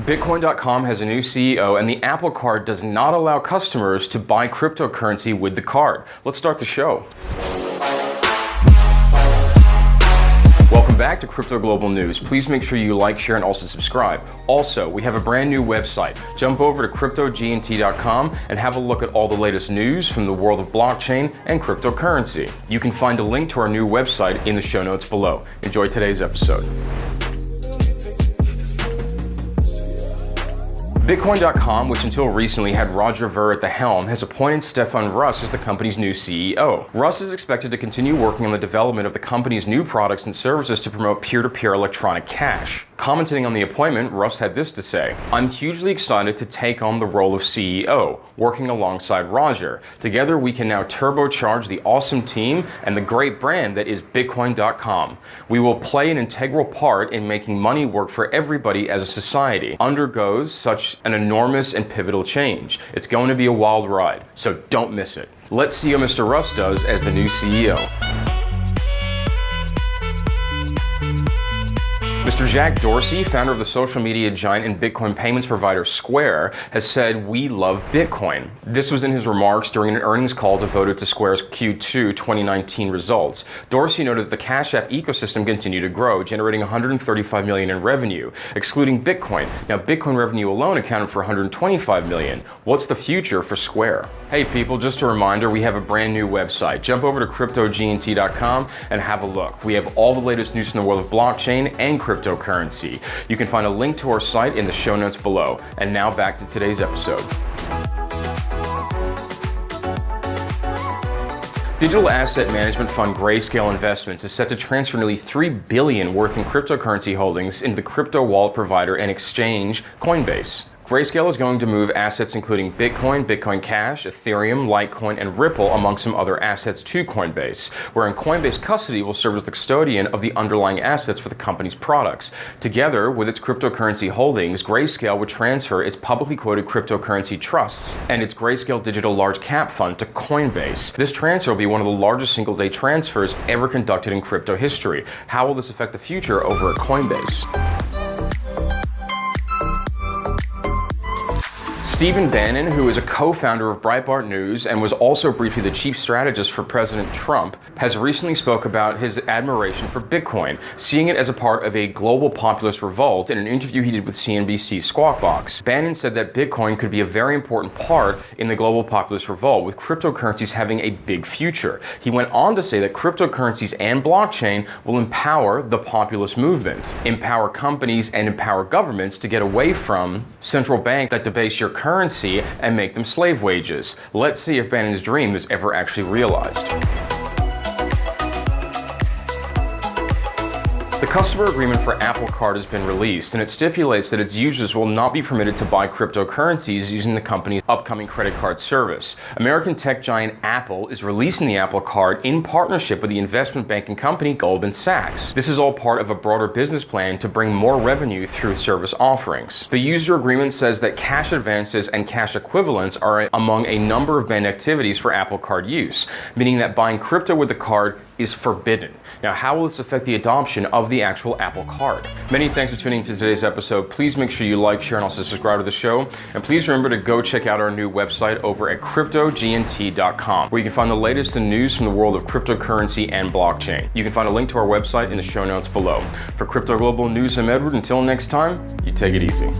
Bitcoin.com has a new CEO, and the Apple Card does not allow customers to buy cryptocurrency with the card. Let's start the show. Welcome back to Crypto Global News. Please make sure you like, share, and also subscribe. Also, we have a brand new website. Jump over to cryptognt.com and have a look at all the latest news from the world of blockchain and cryptocurrency. You can find a link to our new website in the show notes below. Enjoy today's episode. Bitcoin.com, which until recently had Roger Ver at the helm, has appointed Stefan Rust as the company's new CEO. Rust is expected to continue working on the development of the company's new products and services to promote peer-to-peer electronic cash. Commenting on the appointment, Rust had this to say: "I'm hugely excited to take on the role of CEO, working alongside Roger. Together we can now turbocharge the awesome team and the great brand that is Bitcoin.com. We will play an integral part in making money work for everybody as a society undergoes such an enormous and pivotal change. It's going to be a wild ride, so don't miss it." Let's see how Mr. Rust does as the new CEO. Mr. Jack Dorsey, founder of the social media giant and Bitcoin payments provider Square, has said, "We love Bitcoin." This was in his remarks during an earnings call devoted to Square's Q2 2019 results. Dorsey noted that the Cash App ecosystem continued to grow, generating $135 million in revenue, excluding Bitcoin. Now, Bitcoin revenue alone accounted for $125 million. What's the future for Square? Hey people, just a reminder, we have a brand new website. Jump over to cryptognt.com and have a look. We have all the latest news in the world of blockchain and cryptocurrency. You can find a link to our site in the show notes below. And now back to today's episode. Digital asset management fund Greyscale Investments is set to transfer nearly $3 billion worth in cryptocurrency holdings into the crypto wallet provider and exchange Coinbase. Greyscale is going to move assets including Bitcoin, Bitcoin Cash, Ethereum, Litecoin, and Ripple, among some other assets, to Coinbase, wherein Coinbase custody will serve as the custodian of the underlying assets for the company's products. Together with its cryptocurrency holdings, Greyscale would transfer its publicly quoted cryptocurrency trusts and its Greyscale Digital Large Cap Fund to Coinbase. This transfer will be one of the largest single-day transfers ever conducted in crypto history. How will this affect the future over at Coinbase? Stephen Bannon, who is a co-founder of Breitbart News and was also briefly the chief strategist for President Trump, has recently spoke about his admiration for Bitcoin, seeing it as a part of a global populist revolt in an interview he did with CNBC's Squawk Box. Bannon said that Bitcoin could be a very important part in the global populist revolt, with cryptocurrencies having a big future. He went on to say that cryptocurrencies and blockchain will empower the populist movement, empower companies, and empower governments to get away from central banks that debase your currency and make them slave wages. Let's see if Bannon's dream is ever actually realized. The customer agreement for Apple Card has been released, and it stipulates that its users will not be permitted to buy cryptocurrencies using the company's upcoming credit card service. American tech giant Apple is releasing the Apple Card in partnership with the investment banking company Goldman Sachs. This is all part of a broader business plan to bring more revenue through service offerings. The user agreement says that cash advances and cash equivalents are among a number of banned activities for Apple Card use, meaning that buying crypto with the card is forbidden. Now, how will this affect the adoption of the actual Apple Card? Many thanks for tuning to today's episode. Please make sure you like, share, and also subscribe to the show. And please remember to go check out our new website over at cryptognt.com, where you can find the latest in news from the world of cryptocurrency and blockchain. You can find a link to our website in the show notes below. For Crypto Global News, I'm Edward. Until next time, you take it easy.